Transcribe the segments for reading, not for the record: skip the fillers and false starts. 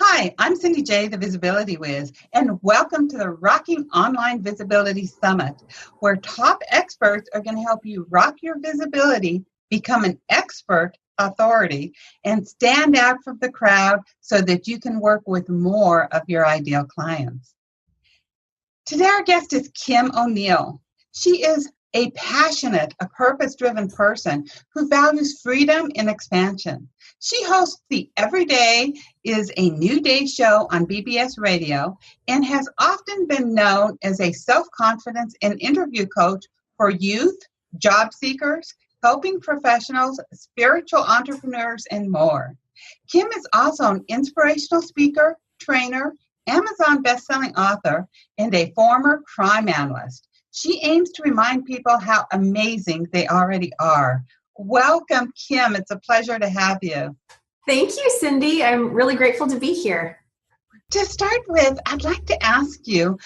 Hi, I'm Cindy J, the Visibility Wiz, and welcome to the Rocking Online Visibility Summit, where top experts are going to help you rock your visibility, become an expert authority, and stand out from the crowd so that you can work with more of your ideal clients. Today, our guest is Kim O'Neill. She is a passionate, purpose-driven person who values freedom and expansion. She hosts the Every Day is a New Day show on BBS Radio and has often been known as a self-confidence and interview coach for youth, job seekers, helping professionals, spiritual entrepreneurs, and more. Kim is also an inspirational speaker, trainer, Amazon best-selling author, and a former crime analyst. She aims to remind people how amazing they already are. Welcome, Kim. It's a pleasure to have you. Thank you, Cindy. I'm really grateful to be here. To start with, I'd like to ask you,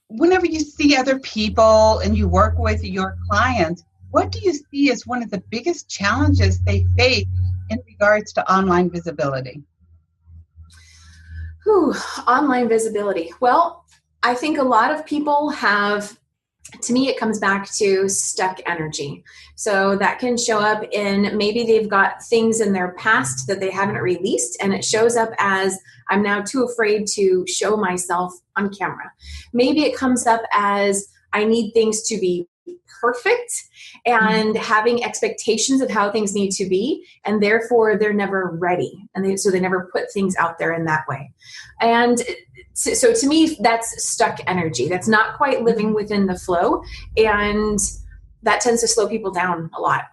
whenever you see other people and you work with your clients, what do you see as one of the biggest challenges they face in regards to online visibility? Online visibility. Well, I think a lot of people have, to me, it comes back to stuck energy. So that can show up in maybe they've got things in their past that they haven't released, and it shows up as I'm now too afraid to show myself on camera. Maybe it comes up as I need things to be perfect and having expectations of how things need to be, and therefore they're never ready, and so they never put things out there in that way. And so to me, that's stuck energy. That's not quite living within the flow, and that tends to slow people down a lot.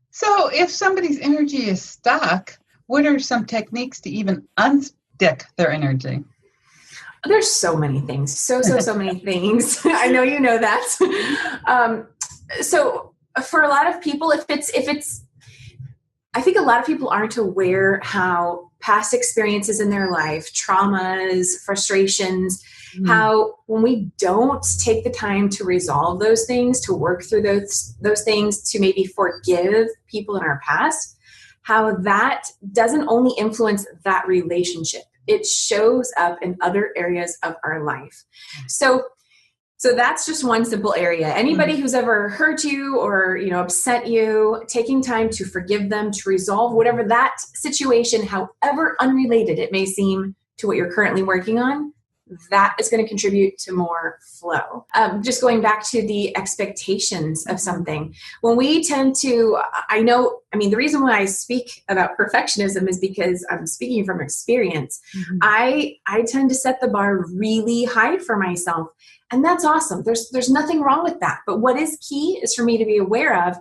So if somebody's energy is stuck, what are some techniques to even unstick their energy? There's so many things, so many things. I know you know that. So for a lot of people, if it's, I think a lot of people aren't aware how past experiences in their life, traumas, frustrations, how when we don't take the time to resolve those things, to work through those things, to maybe forgive people in our past, how that doesn't only influence that relationship. It shows up in other areas of our life. So that's just one simple area. Anybody who's ever hurt you or, upset you, taking time to forgive them, to resolve whatever that situation, however unrelated it may seem to what you're currently working on, that is going to contribute to more flow. Just going back to the expectations of something. When we tend to, the reason why I speak about perfectionism is because I'm speaking from experience. I tend to set the bar really high for myself. And that's awesome. There's nothing wrong with that. But what is key is for me to be aware of,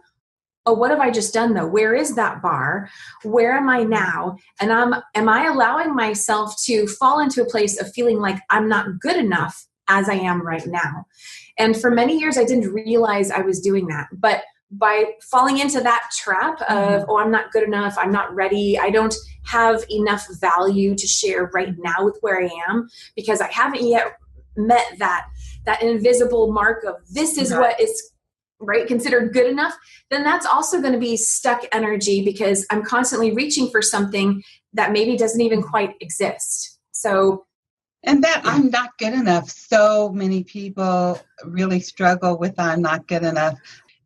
what have I just done though? Where is that bar? Where am I now? And am I allowing myself to fall into a place of feeling like I'm not good enough as I am right now? And for many years, I didn't realize I was doing that. But by falling into that trap of, I'm not good enough, I'm not ready, I don't have enough value to share right now with where I am, because I haven't yet met that invisible mark of this is what is considered good enough, then that's also going to be stuck energy, because I'm constantly reaching for something that maybe doesn't even quite exist. And that I'm not good enough. So many people really struggle with I'm not good enough,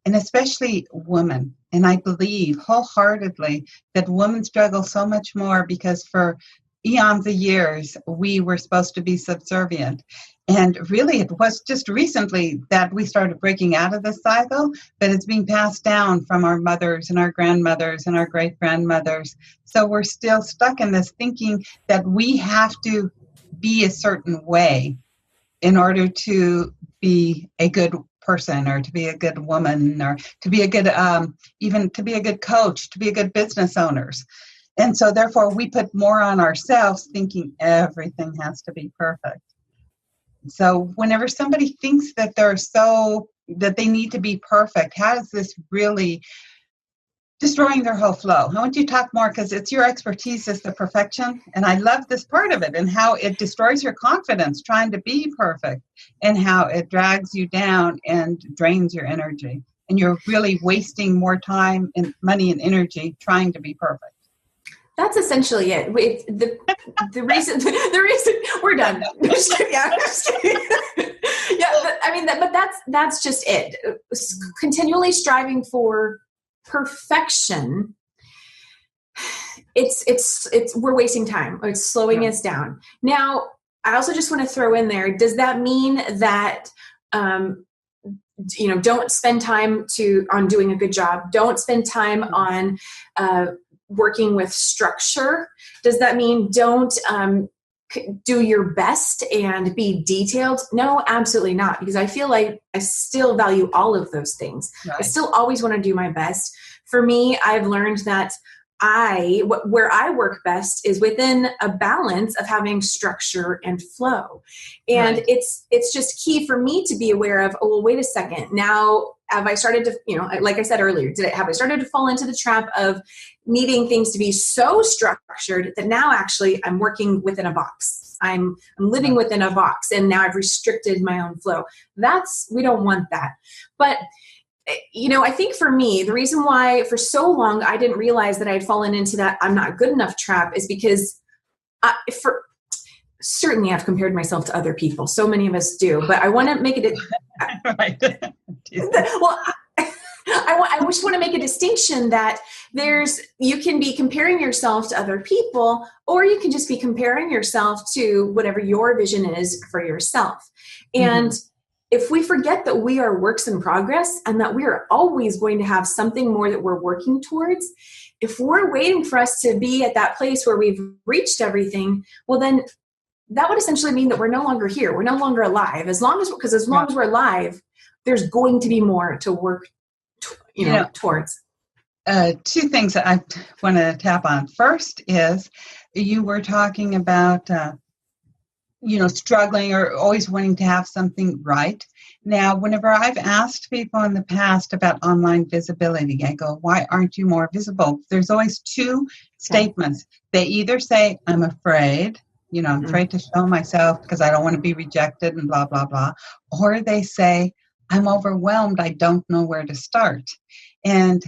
and especially women. And I believe wholeheartedly that women struggle so much more because for eons of years, we were supposed to be subservient. And really, it was just recently that we started breaking out of this cycle, but it's being passed down from our mothers and our grandmothers and our great-grandmothers. So we're still stuck in this thinking that we have to be a certain way in order to be a good person or to be a good woman or to be a good, even to be a good coach, to be a good business owners. And so therefore, we put more on ourselves thinking everything has to be perfect. So whenever somebody thinks that that they need to be perfect, how is this really destroying their whole flow? I want you to talk more, because it's your expertise is the perfection. And I love this part of it and how it destroys your confidence trying to be perfect and how it drags you down and drains your energy. And you're really wasting more time and money and energy trying to be perfect. That's essentially it. The reason we're done. Yeah, I'm just kidding. Yeah, but, I mean, but that's just it. Continually striving for perfection. It's we're wasting time. It's slowing us down. Now, I also just want to throw in there. Does that mean that don't spend time on doing a good job? Don't spend time on working with structure? Does that mean don't do your best and be detailed? No, absolutely not. Because I feel like I still value all of those things. Right. I still always want to do my best. For me, I've learned that where I work best is within a balance of having structure and flow. And right. It's just key for me to be aware of, oh, well, wait a second. Now, have I started to, like I said earlier, have I started to fall into the trap of needing things to be so structured that now actually I'm working within a box. I'm living within a box, and now I've restricted my own flow. We don't want that. But I think for me, the reason why for so long I didn't realize that I had fallen into that I'm not good enough trap is because certainly I've compared myself to other people. So many of us do, but I want to make it. Right. Well, I just want to make a distinction that you can be comparing yourself to other people, or you can just be comparing yourself to whatever your vision is for yourself. And if we forget that we are works in progress and that we are always going to have something more that we're working towards, if we're waiting for us to be at that place where we've reached everything, well, then that would essentially mean that we're no longer here. We're no longer alive. As long as we're alive, there's going to be more to work towards. Two things that I want to tap on. First is you were talking about struggling or always wanting to have something right. Now, whenever I've asked people in the past about online visibility, I go, why aren't you more visible? There's always two statements. They either say, I'm afraid, I'm afraid to show myself because I don't want to be rejected and blah, blah, blah. Or they say, I'm overwhelmed. I don't know where to start. And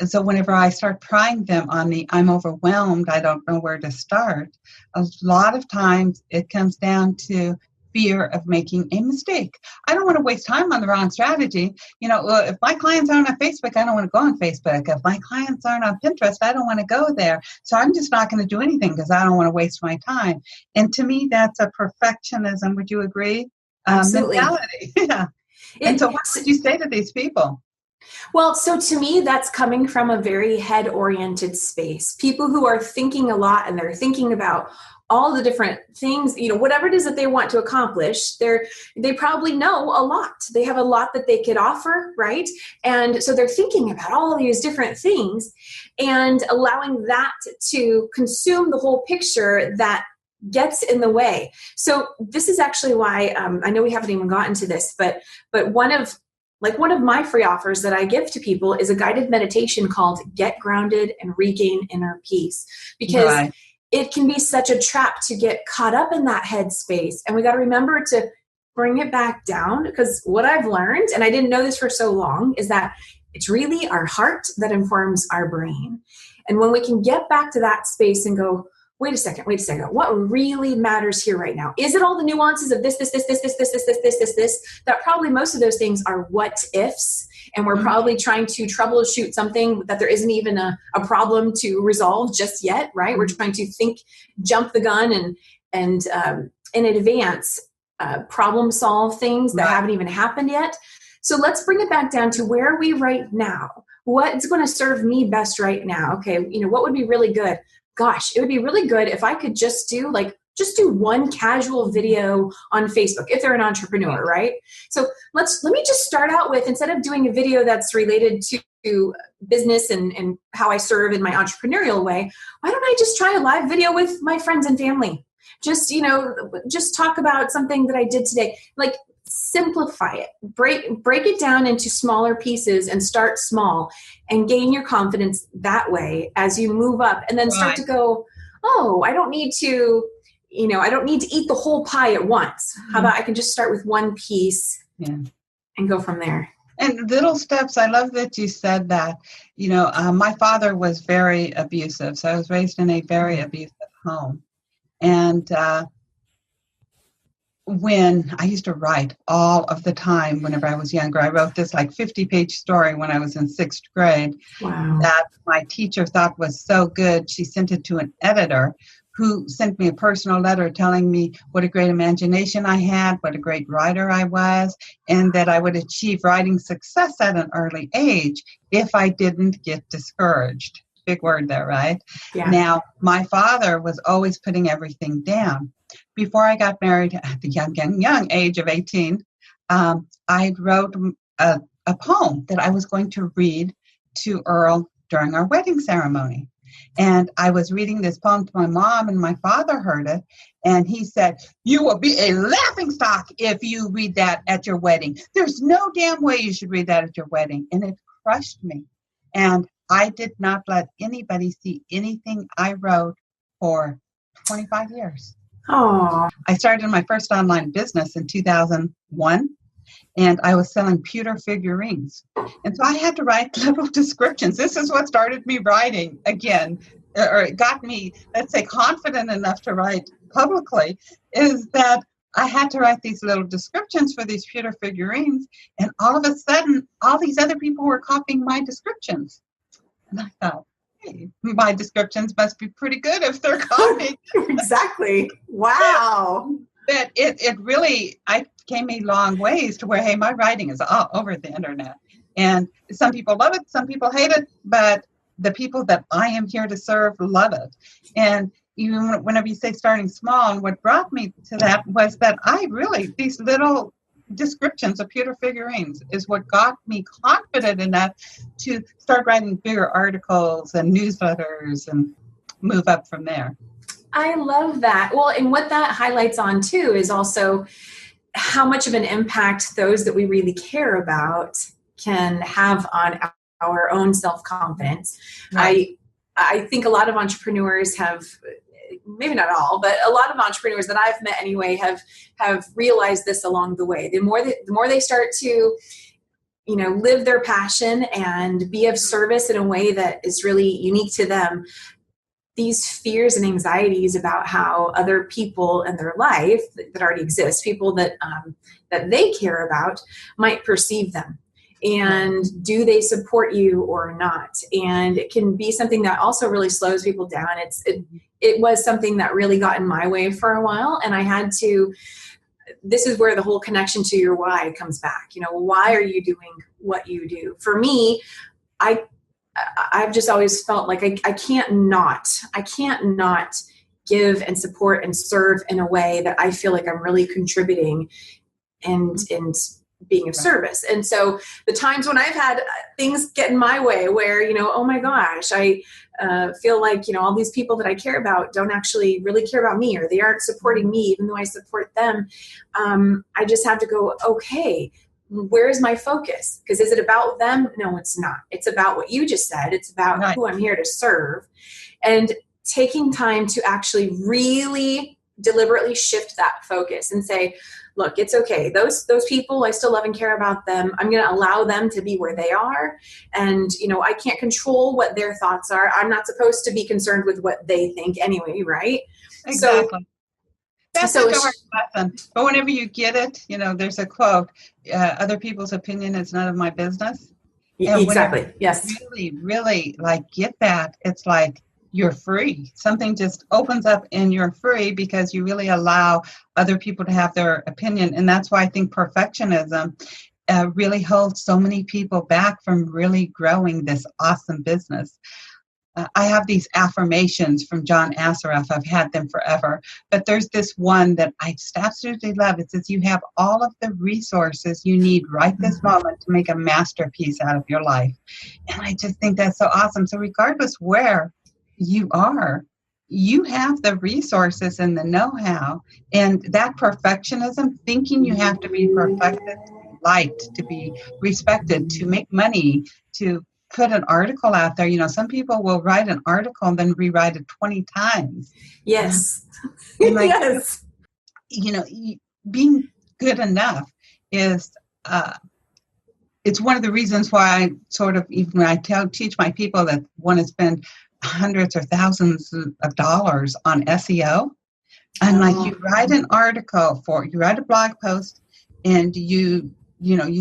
so whenever I start prying them on the I'm overwhelmed, I don't know where to start, a lot of times it comes down to fear of making a mistake. I don't want to waste time on the wrong strategy. If my clients aren't on Facebook, I don't want to go on Facebook. If my clients aren't on Pinterest, I don't want to go there. So I'm just not going to do anything because I don't want to waste my time. And to me, that's a perfectionism. Would you agree? Absolutely. Mentality. Yeah. And so what would you say to these people? Well, so to me, that's coming from a very head-oriented space. People who are thinking a lot and they're thinking about all the different things, whatever it is that they want to accomplish, they probably know a lot. They have a lot that they could offer, right? And so they're thinking about all of these different things and allowing that to consume the whole picture that gets in the way. So this is actually why I know we haven't even gotten to this, but one of my free offers that I give to people is a guided meditation called Get Grounded and Regain Inner Peace, because it can be such a trap to get caught up in that headspace. And we got to remember to bring it back down, because what I've learned, and I didn't know this for so long, is that it's really our heart that informs our brain. And when we can get back to that space and go, wait a second, what really matters here right now? Is it all the nuances of this, that probably most of those things are what ifs, and we're probably trying to troubleshoot something that there isn't even a problem to resolve just yet, right? We're trying to jump the gun and in advance problem solve things that haven't even happened yet. So let's bring it back down to where are we right now? What's going to serve me best right now? Okay, what would be really good? Gosh, it would be really good if I could just do one casual video on Facebook if they're an entrepreneur, right? So let me just start out with, instead of doing a video that's related to business and how I serve in my entrepreneurial way, why don't I just try a live video with my friends and family? Just talk about something that I did today. Like, simplify it, break it down into smaller pieces and start small and gain your confidence that way as you move up, and then start to go, oh, I don't need to eat the whole pie at once. How about I can just start with one piece and go from there? And little steps, I love that you said that. My father was very abusive, so I was raised in a very abusive home. And when I used to write all of the time whenever I was younger, I wrote this like 50-page story when I was in sixth grade. Wow. That my teacher thought was so good. She sent it to an editor who sent me a personal letter telling me what a great imagination I had, what a great writer I was, and that I would achieve writing success at an early age if I didn't get discouraged. Big word there, right? Yeah. Now, my father was always putting everything down. Before I got married at the young age of 18, I wrote a poem that I was going to read to Earl during our wedding ceremony. And I was reading this poem to my mom, and my father heard it, and he said, "You will be a laughingstock if you read that at your wedding. There's no damn way you should read that at your wedding." And it crushed me. And I did not let anybody see anything I wrote for 25 years. Oh. I started my first online business in 2001. And I was selling pewter figurines. And so I had to write little descriptions. This is what started me writing again, or it got me, let's say, confident enough to write publicly, is that I had to write these little descriptions for these pewter figurines. And all of a sudden, all these other people were copying my descriptions. And I thought, hey, my descriptions must be pretty good if they're copying. Exactly. Wow. That it really, I came a long ways to where, hey, my writing is all over the internet. And some people love it, some people hate it, but the people that I am here to serve love it. And even whenever you say starting small, and what brought me to that was that these little descriptions of pewter figurines is what got me confident enough to start writing bigger articles and newsletters and move up from there. I love that. Well, and what that highlights on too is also how much of an impact those that we really care about can have on our own self-confidence. Right. I think a lot of entrepreneurs have, maybe not all, but a lot of entrepreneurs that I've met anyway have realized this along the way. The more they start to, live their passion and be of service in a way that is really unique to them, these fears and anxieties about how other people in their life that already exist, people that they care about, might perceive them. And do they support you or not? And it can be something that also really slows people down. It was something that really got in my way for a while. And I had to, this is where the whole connection to your why comes back. Why are you doing what you do? For me, I've just always felt like I can't not give and support and serve in a way that I feel like I'm really contributing and being of service. And so the times when I've had things get in my way where, oh my gosh, I feel like, all these people that I care about don't actually really care about me, or they aren't supporting me, even though I support them. I just have to go, okay, where's my focus? Because is it about them? No, it's not. It's about what you just said. It's about who I'm here to serve. And taking time to actually really deliberately shift that focus and say, look, it's okay. Those people, I still love and care about them. I'm going to allow them to be where they are. And, I can't control what their thoughts are. I'm not supposed to be concerned with what they think anyway, right? Exactly. That's a hard lesson. But whenever you get it, there's a quote, other people's opinion is none of my business. And exactly. Yes. Really, really get that. It's like you're free. Something just opens up and you're free because you really allow other people to have their opinion. And that's why I think perfectionism really holds so many people back from really growing this awesome business. I have these affirmations from John Assaraf. I've had them forever. But there's this one that I just absolutely love. It says, you have all of the resources you need right this moment to make a masterpiece out of your life. And I just think that's so awesome. So regardless where you are, you have the resources and the know-how. And that perfectionism, thinking you have to be perfected, liked, to be respected, to make money, to put an article out there. Some people will write an article and then rewrite it 20 times. Yes. Yes. Being good enough is it's one of the reasons why I sort of, even when I teach my people that want to spend hundreds or thousands of dollars on SEO, I'm like, you write an article you write a blog post, and you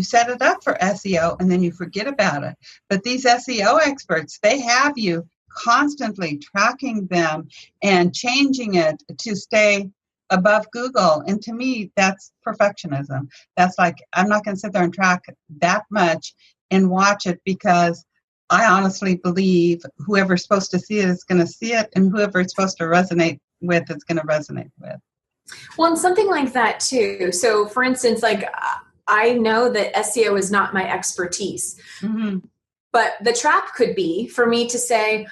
set it up for SEO, and then you forget about it. But these SEO experts, they have you constantly tracking them and changing it to stay above Google. And to me, that's perfectionism. That's like, I'm not going to sit there and track that much and watch it, because I honestly believe whoever's supposed to see it is going to see it, and whoever it's supposed to resonate with is going to resonate with. Well, and something like that too. So for instance, like I know that SEO is not my expertise, but the trap could be for me to say,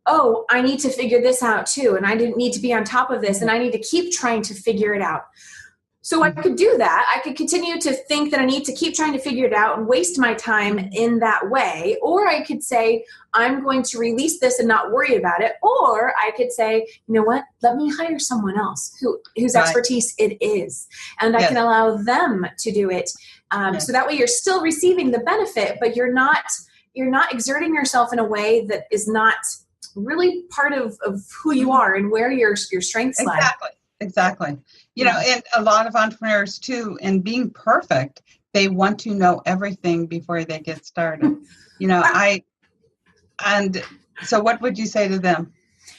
oh, I need to figure this out too. And I didn't need to be on top of this. And I need to keep trying to figure it out. So I could do that. I could continue to think that I need to keep trying to figure it out and waste my time in that way. Or I could say, I'm going to release this and not worry about it. Or I could say, you know what, let me hire someone else whose expertise it is. And I can allow them to do it. So that way you're still receiving the benefit, but you're not exerting yourself in a way that is not really part of who you are and where your strengths lie. Exactly. And a lot of entrepreneurs too, in being perfect, they want to know everything before they get started. And so what would you say to them?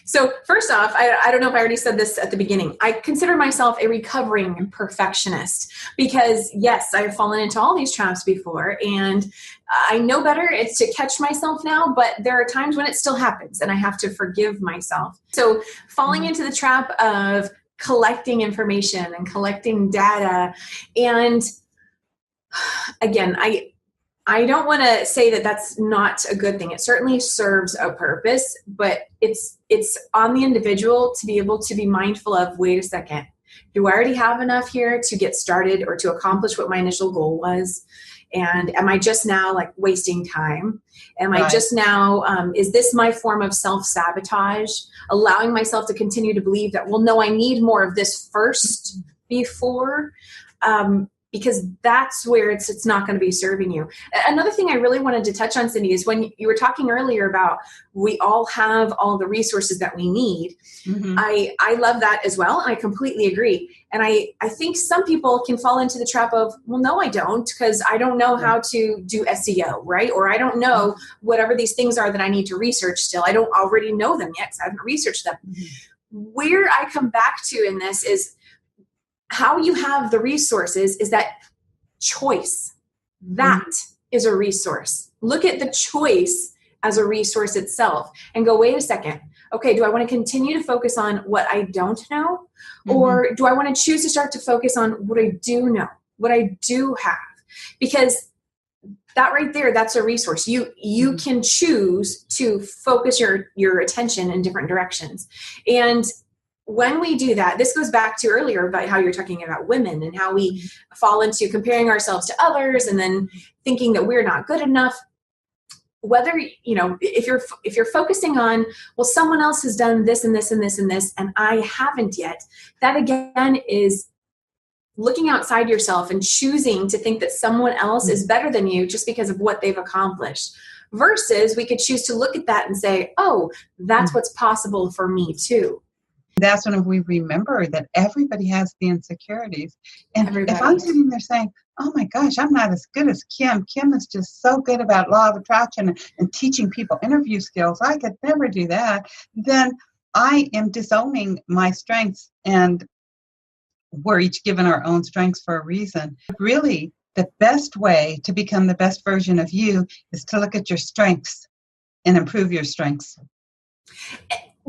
So first off, I don't know if I already said this at the beginning. I consider myself a recovering perfectionist because yes, I've fallen into all these traps before and I know better. It's to catch myself now, but there are times when it still happens and I have to forgive myself. So falling into the trap of collecting information and collecting data. And again, I don't want to say that that's not a good thing. It certainly serves a purpose, but it's on the individual to be able to be mindful of, wait a second, do I already have enough here to get started or to accomplish what my initial goal was? And am I just now like wasting time? Am I just now, is this my form of self-sabotage? Allowing myself to continue to believe that, well, no, I need more of this first before, because that's where it's not going to be serving you. Another thing I really wanted to touch on, Cindy, is when you were talking earlier about we all have all the resources that we need. I love that as well. And I completely agree. And I think some people can fall into the trap of, well, no, I don't, because I don't know how to do SEO, right? Or I don't know whatever these things are that I need to research still. I don't already know them yet because I haven't researched them. Where I come back to in this is how you have the resources is that choice. That is a resource. Look at the choice as a resource itself and go, wait a second. Okay, do I want to continue to focus on what I don't know? Or do I want to choose to start to focus on what I do know, what I do have? Because that right there, that's a resource. You can choose to focus your attention in different directions. And when we do that, this goes back to earlier about how you're talking about women and how we fall into comparing ourselves to others and then thinking that we're not good enough. Whether, if you're focusing on, well, someone else has done this and this and this and this, and I haven't yet, that again is looking outside yourself and choosing to think that someone else is better than you just because of what they've accomplished. Versus we could choose to look at that and say, oh, that's what's possible for me too. That's when we remember that everybody has the insecurities. And if I'm sitting there saying, oh my gosh, I'm not as good as Kim. Kim is just so good about law of attraction and teaching people interview skills. I could never do that. Then I am disowning my strengths, and we're each given our own strengths for a reason. Really, the best way to become the best version of you is to look at your strengths and improve your strengths.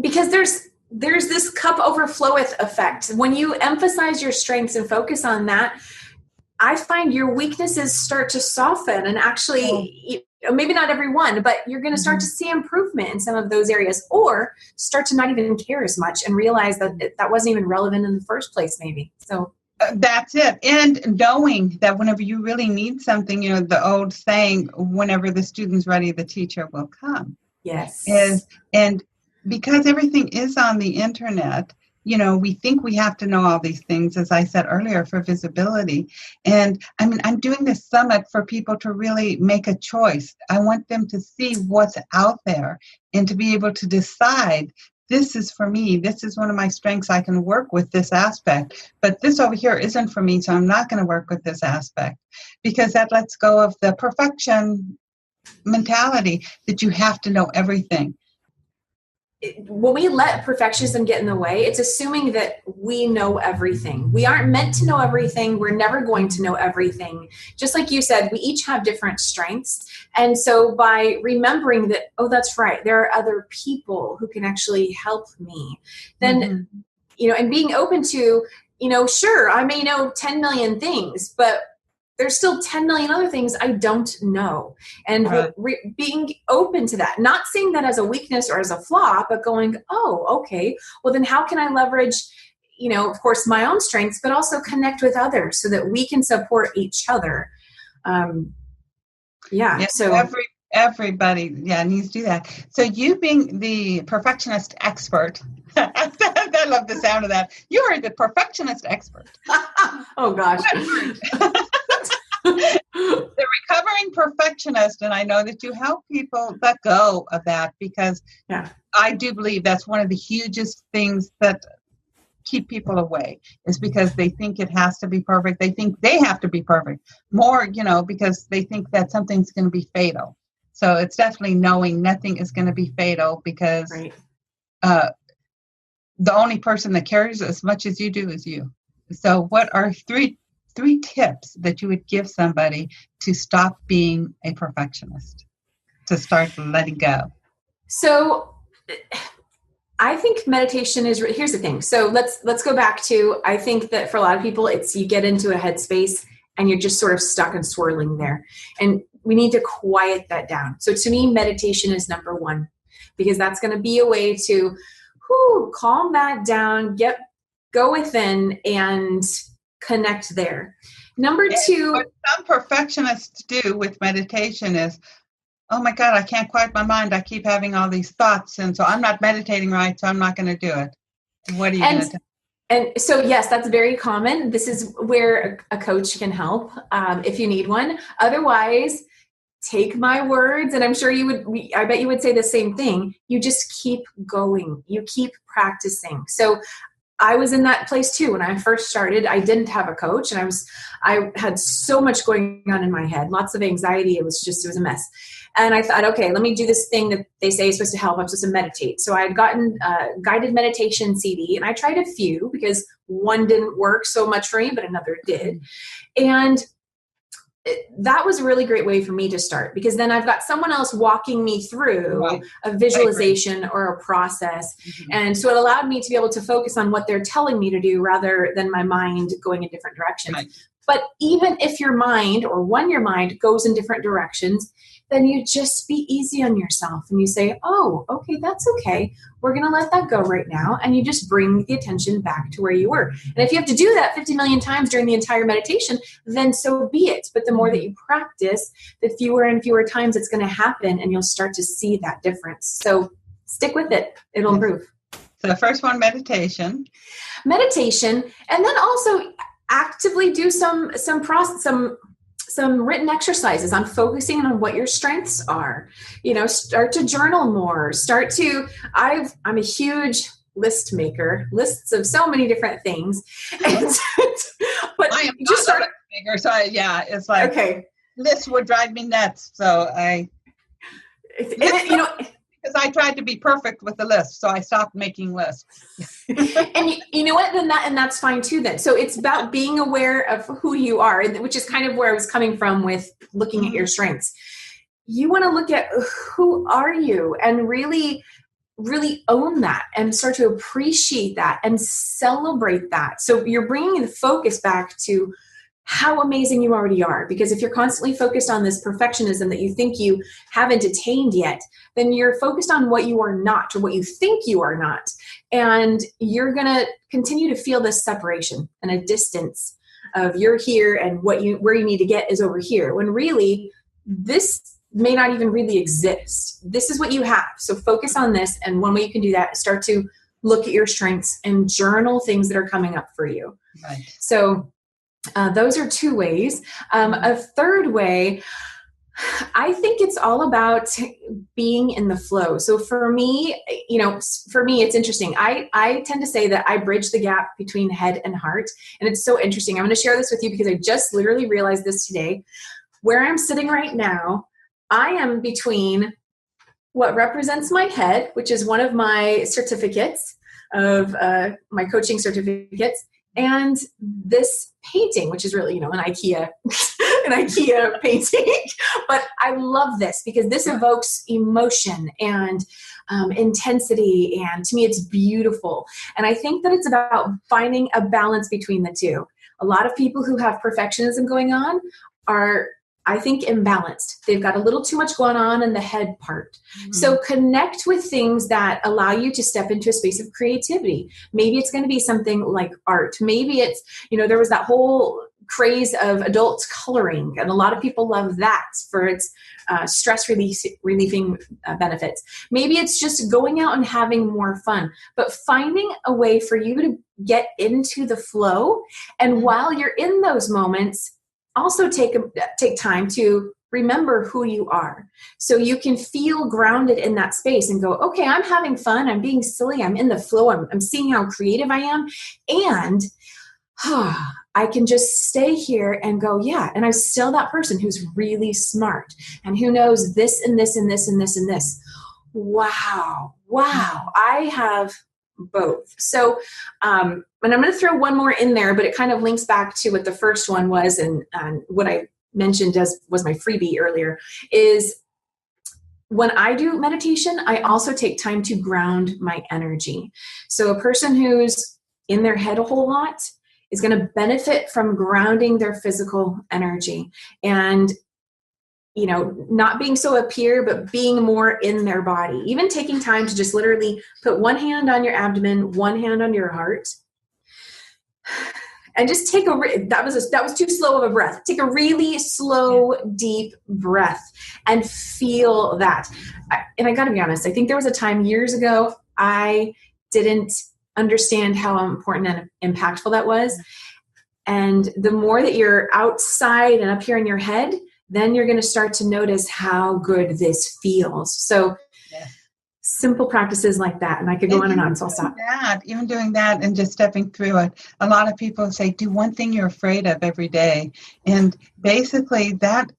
Because there's this cup overfloweth effect. When you emphasize your strengths and focus on that, I find your weaknesses start to soften and actually, maybe not every one, but you're going to start to see improvement in some of those areas, or start to not even care as much and realize that that wasn't even relevant in the first place, maybe. So that's it. And knowing that whenever you really need something, the old saying, whenever the student's ready, the teacher will come. Yes. And because everything is on the internet, we think we have to know all these things, as I said earlier, for visibility. And I mean, I'm doing this summit for people to really make a choice. I want them to see what's out there and to be able to decide, this is for me. This is one of my strengths. I can work with this aspect. But this over here isn't for me, so I'm not going to work with this aspect. Because that lets go of the perfection mentality that you have to know everything. When we let perfectionism get in the way, it's assuming that we know everything. We aren't meant to know everything. We're never going to know everything. Just like you said, we each have different strengths. And so by remembering that, oh, that's right, there are other people who can actually help me, then, and being open to, sure, I may know 10 million things, but there's still 10 million other things I don't know. And being open to that, not seeing that as a weakness or as a flaw, but going, oh, okay, well then how can I leverage, of course, my own strengths, but also connect with others so that we can support each other. So everybody, needs to do that. So you being the perfectionist expert, I love the sound of that. You are the perfectionist expert. Oh gosh. The recovering perfectionist, and I know that you help people let go of that, because I do believe that's one of the hugest things that keep people away, is because they think it has to be perfect. They think they have to be perfect more, because they think that something's going to be fatal. So it's definitely knowing nothing is going to be fatal, because the only person that cares as much as you do is you. So what are three tips that you would give somebody to stop being a perfectionist, to start letting go? So I think meditation is, here's the thing. So let's go back to, I think that for a lot of people, it's you get into a headspace and you're just sort of stuck and swirling there. And we need to quiet that down. So to me, meditation is number one, because that's going to be a way to calm that down, go within and connect there. Number two, what some perfectionists do with meditation is, oh my God, I can't quiet my mind. I keep having all these thoughts, and so I'm not meditating right, so I'm not going to do it. What are you going to do? And so, yes, that's very common. This is where a coach can help if you need one. Otherwise, take my words, and I'm sure I bet you would say the same thing. You just keep going. You keep practicing. So I was in that place too. When I first started, I didn't have a coach, and I had so much going on in my head, lots of anxiety. It was a mess. And I thought, okay, let me do this thing that they say is supposed to help. I'm supposed to meditate. So I had gotten a guided meditation CD, and I tried a few because one didn't work so much for me, but another did. And that was a really great way for me to start, because then I've got someone else walking me through a visualization or a process. And so it allowed me to be able to focus on what they're telling me to do rather than my mind going in different directions. But even if your mind, or when your mind goes in different directions, then you just be easy on yourself and you say, oh, okay, that's okay. We're going to let that go right now. And you just bring the attention back to where you were. And if you have to do that 50 million times during the entire meditation, then so be it. But the more that you practice, the fewer and fewer times it's going to happen, and you'll start to see that difference. So stick with it. It'll improve. So the first one, meditation. And then also actively do some written exercises on focusing on what your strengths are. Start to journal more. I'm a huge list maker, lists of so many different things. But I am just start a list maker, so it's like, okay, lists would drive me nuts. So because I tried to be perfect with the list, so I stopped making lists. And you know what? And that's fine too. Then, so it's about being aware of who you are, which is kind of where I was coming from with looking at your strengths. You want to look at who are you, and really, really own that, and start to appreciate that and celebrate that. So you're bringing the focus back to how amazing you already are. Because if you're constantly focused on this perfectionism that you think you haven't attained yet, then you're focused on what you are not, or what you think you are not. And you're going to continue to feel this separation and a distance of you're here and where you need to get is over here, when really this may not even really exist. This is what you have. So focus on this. And one way you can do that is start to look at your strengths and journal things that are coming up for you. Right. So those are two ways. A third way, I think it's all about being in the flow. So for me, it's interesting. I tend to say that I bridge the gap between head and heart. And it's so interesting. I'm going to share this with you because I just literally realized this today. Where I'm sitting right now, I am between what represents my head, which is one of my certificates of my coaching certificates, and this painting, which is really, an IKEA, an IKEA painting. But I love this because this evokes emotion and intensity. And to me, it's beautiful. And I think that it's about finding a balance between the two. A lot of people who have perfectionism going on are, I think, imbalanced. They've got a little too much going on in the head part. Mm-hmm. So connect with things that allow you to step into a space of creativity. Maybe it's going to be something like art. Maybe it's, there was that whole craze of adult coloring, and a lot of people love that for its stress relieving benefits. Maybe it's just going out and having more fun, but finding a way for you to get into the flow. And while you're in those moments, also take time to remember who you are, so you can feel grounded in that space and go, okay, I'm having fun. I'm being silly. I'm in the flow. I'm seeing how creative I am. And I can just stay here and go, yeah. And I'm still that person who's really smart and who knows this and this and this and this and this. Wow. I have both. So, and I'm going to throw one more in there, but it kind of links back to what the first one was. And what I mentioned was my freebie earlier is when I do meditation, I also take time to ground my energy. So a person who's in their head a whole lot is going to benefit from grounding their physical energy and not being so up here, but being more in their body. Even taking time to just literally put one hand on your abdomen, one hand on your heart, and just take that was too slow of a breath. Take a really slow, deep breath and feel that. And I got to be honest, I think there was a time years ago I didn't understand how important and impactful that was. And the more that you're outside and up here in your head, then you're going to start to notice how good this feels. So simple practices like that. And I could go on and on, so I'll stop. Even doing that and just stepping through it. A lot of people say, do one thing you're afraid of every day. And basically that,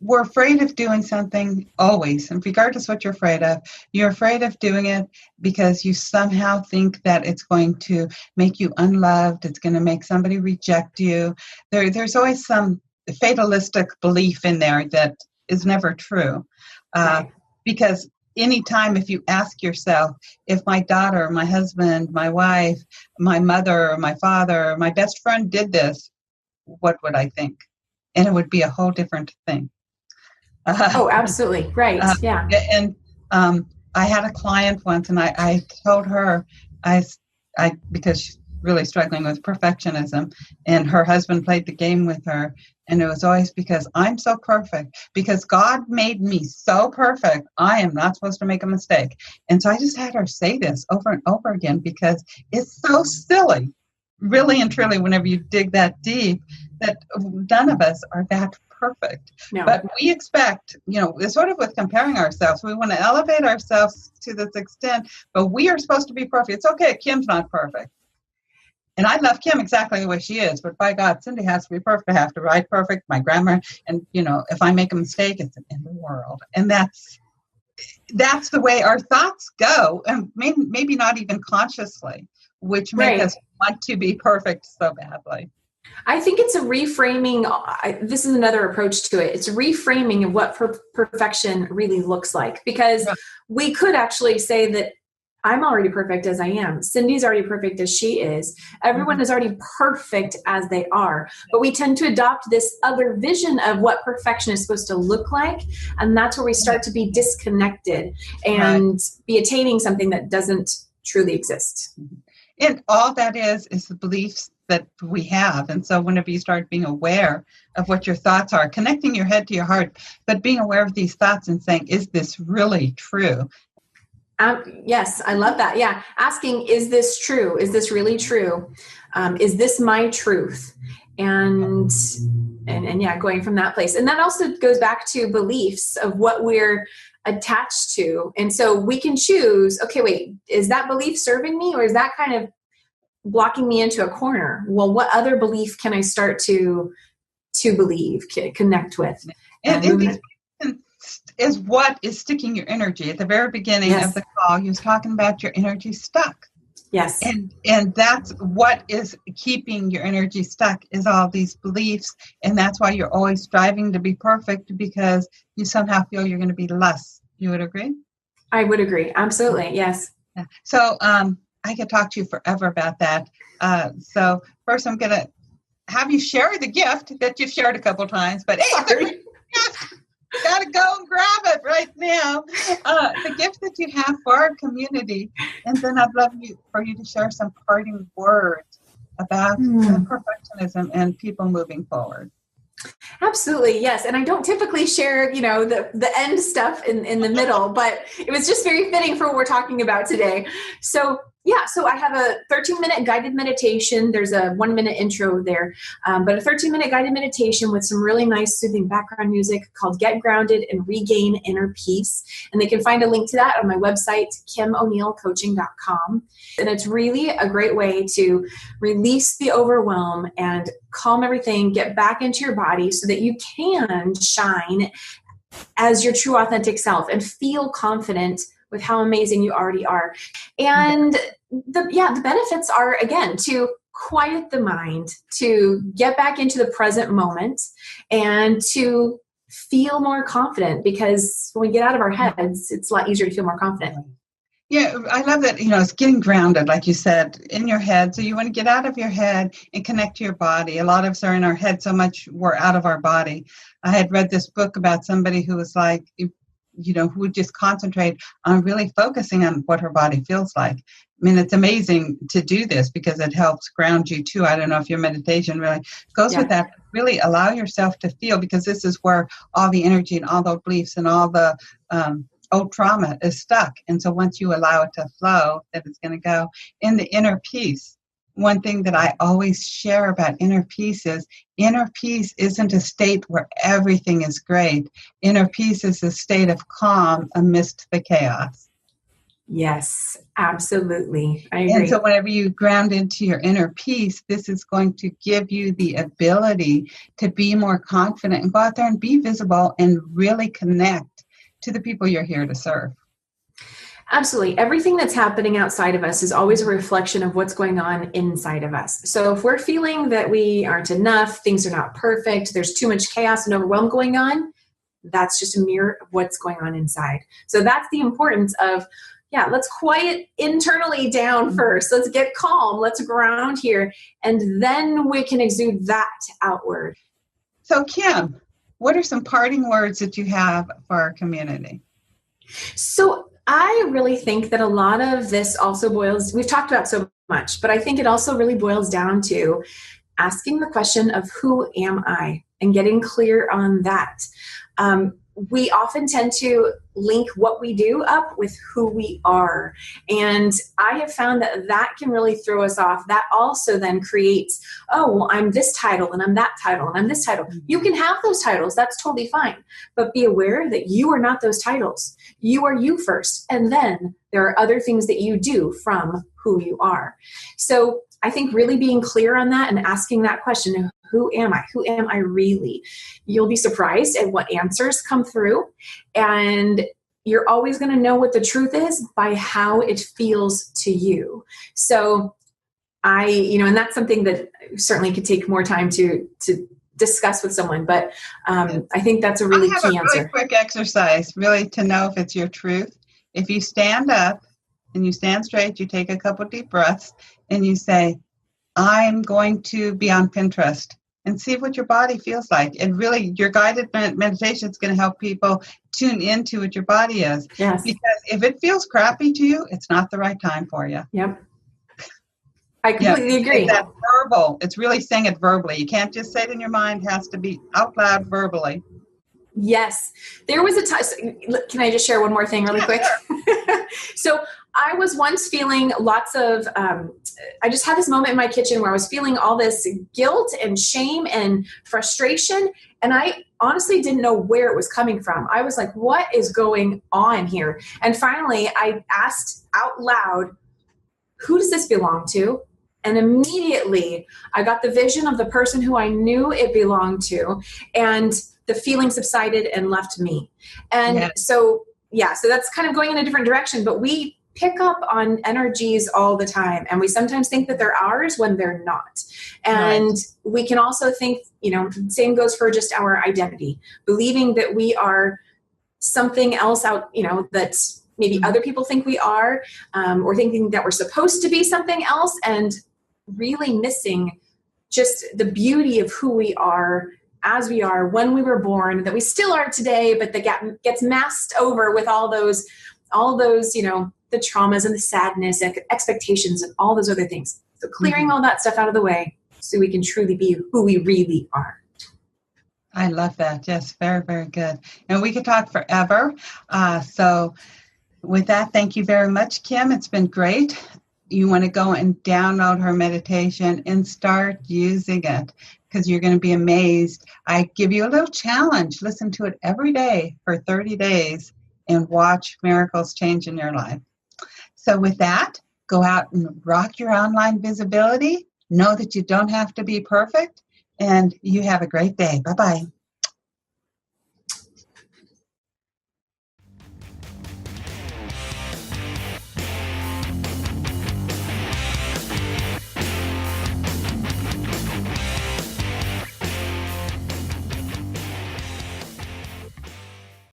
we're afraid of doing something always. And regardless what you're afraid of doing it because you somehow think that it's going to make you unloved. It's going to make somebody reject you. There's always some fatalistic belief in there that is never true. Right. Because anytime if you ask yourself, if my daughter, my husband, my wife, my mother, my father, my best friend did this, what would I think? And it would be a whole different thing. Oh, absolutely. Right. Yeah. And I had a client once and I told her, because she's really struggling with perfectionism, and her husband played the game with her. And it was always because I'm so perfect, because God made me so perfect. I am not supposed to make a mistake. And so I just had her say this over and over again because it's so silly, really and truly, whenever you dig that deep, that none of us are that perfect. No. But we expect, it's sort of with comparing ourselves. We want to elevate ourselves to this extent, but we are supposed to be perfect. It's okay, Kim's not perfect. And I love Kim exactly the way she is, but by God, Cindy has to be perfect. I have to write perfect, my grammar, and if I make a mistake, it's in the world. And that's the way our thoughts go, and maybe not even consciously, which make us want to be perfect so badly. I think it's a reframing. This is another approach to it. It's a reframing of what perfection really looks like, because we could actually say that I'm already perfect as I am. Cindy's already perfect as she is. Everyone is already perfect as they are. But we tend to adopt this other vision of what perfection is supposed to look like. And that's where we start to be disconnected and be attaining something that doesn't truly exist. And all that is the beliefs that we have. And so whenever you start being aware of what your thoughts are, connecting your head to your heart, but being aware of these thoughts and saying, is this really true? Yes, I love that. Yeah. Asking, is this true? Is this really true? Is this my truth? And yeah, going from that place. And that also goes back to beliefs of what we're attached to. And so we can choose, okay, wait, is that belief serving me, or is that kind of blocking me into a corner? Well, what other belief can I start to believe, connect with? And these is what is sticking your energy. At the very beginning of the call, you was talking about your energy stuck. Yes. And that's what is keeping your energy stuck, is all these beliefs. And that's why you're always striving to be perfect, because you somehow feel you're going to be less. You would agree? I would agree. Absolutely. Yes. So I could talk to you forever about that. So first I'm going to have you share the gift that you've shared a couple times, but hey, got to go and grab it right now. The gift that you have for our community. And then I'd love for you to share some parting words about perfectionism and people moving forward. Absolutely. Yes. And I don't typically share, the end stuff in the middle, but it was just very fitting for what we're talking about today. So I have a 13-minute guided meditation. There's a 1-minute intro there, but a 13-minute guided meditation with some really nice soothing background music called Get Grounded and Regain Inner Peace. And they can find a link to that on my website, KimO'NeillCoaching.com. And it's really a great way to release the overwhelm and calm everything, get back into your body so that you can shine as your true authentic self and feel confident with how amazing you already are. And the benefits are, again, to quiet the mind, to get back into the present moment, and to feel more confident, because when we get out of our heads, it's a lot easier to feel more confident. Yeah, I love that, it's getting grounded, like you said, in your head. So you want to get out of your head and connect to your body. A lot of us are in our head so much we're out of our body. I had read this book about somebody who was like, who would just concentrate on really focusing on what her body feels like. I mean, it's amazing to do this because it helps ground you too. I don't know if your meditation really goes with that. Really allow yourself to feel, because this is where all the energy and all the beliefs and all the old trauma is stuck. And so once you allow it to flow, that it's going to go in the inner peace. One thing that I always share about inner peace isn't a state where everything is great. Inner peace is a state of calm amidst the chaos. Yes, absolutely. I agree. And so whenever you ground into your inner peace, this is going to give you the ability to be more confident and go out there and be visible and really connect to the people you're here to serve. Absolutely. Everything that's happening outside of us is always a reflection of what's going on inside of us. So if we're feeling that we aren't enough, things are not perfect, there's too much chaos and overwhelm going on, that's just a mirror of what's going on inside. So that's the importance of, let's quiet internally down first. Let's get calm. Let's ground here. And then we can exude that outward. So Kim, what are some parting words that you have for our community? So I really think that a lot of this also we've talked about so much, but I think it also really boils down to asking the question of who am I, and getting clear on that. We often tend to link what we do up with who we are. And I have found that can really throw us off. That also then creates, I'm this title and I'm that title and I'm this title. You can have those titles. That's totally fine. But be aware that you are not those titles. You are you first. And then there are other things that you do from who you are. So I think really being clear on that and asking that question, who am I? Who am I really? You'll be surprised at what answers come through. And you're always going to know what the truth is by how it feels to you. So and that's something that certainly could take more time to discuss with someone. But I think that's a really key answer. Really quick exercise, really to know if it's your truth. If you stand up and you stand straight, you take a couple deep breaths and you say, I'm going to be on Pinterest, and see what your body feels like. And really, your guided meditation is going to help people tune into what your body is. Yes. Because if it feels crappy to you, it's not the right time for you. Yep. I completely agree. That verbal. It's really saying it verbally. You can't just say it in your mind. It has to be out loud verbally. Yes. There was a time. Can I just share one more thing really quick? Sure. So I was once feeling lots of, I just had this moment in my kitchen where I was feeling all this guilt and shame and frustration. And I honestly didn't know where it was coming from. I was like, what is going on here? And finally, I asked out loud, who does this belong to? And immediately I got the vision of the person who I knew it belonged to, and the feeling subsided and left me. And so that's kind of going in a different direction, but we pick up on energies all the time, and we sometimes think that they're ours when they're not. And we can also think, same goes for just our identity, believing that we are something else out, that's maybe other people think we are, or thinking that we're supposed to be something else, and really missing just the beauty of who we are as we are when we were born, that we still are today, but that gets masked over with all those, the traumas and the sadness and expectations and all those other things. So clearing all that stuff out of the way so we can truly be who we really are. I love that. Yes, very, very good. And we could talk forever. So with that, thank you very much, Kim. It's been great. You want to go and download her meditation and start using it, because you're going to be amazed. I give you a little challenge. Listen to it every day for 30 days and watch miracles change in your life. So with that, go out and rock your online visibility. Know that you don't have to be perfect, and you have a great day. Bye-bye.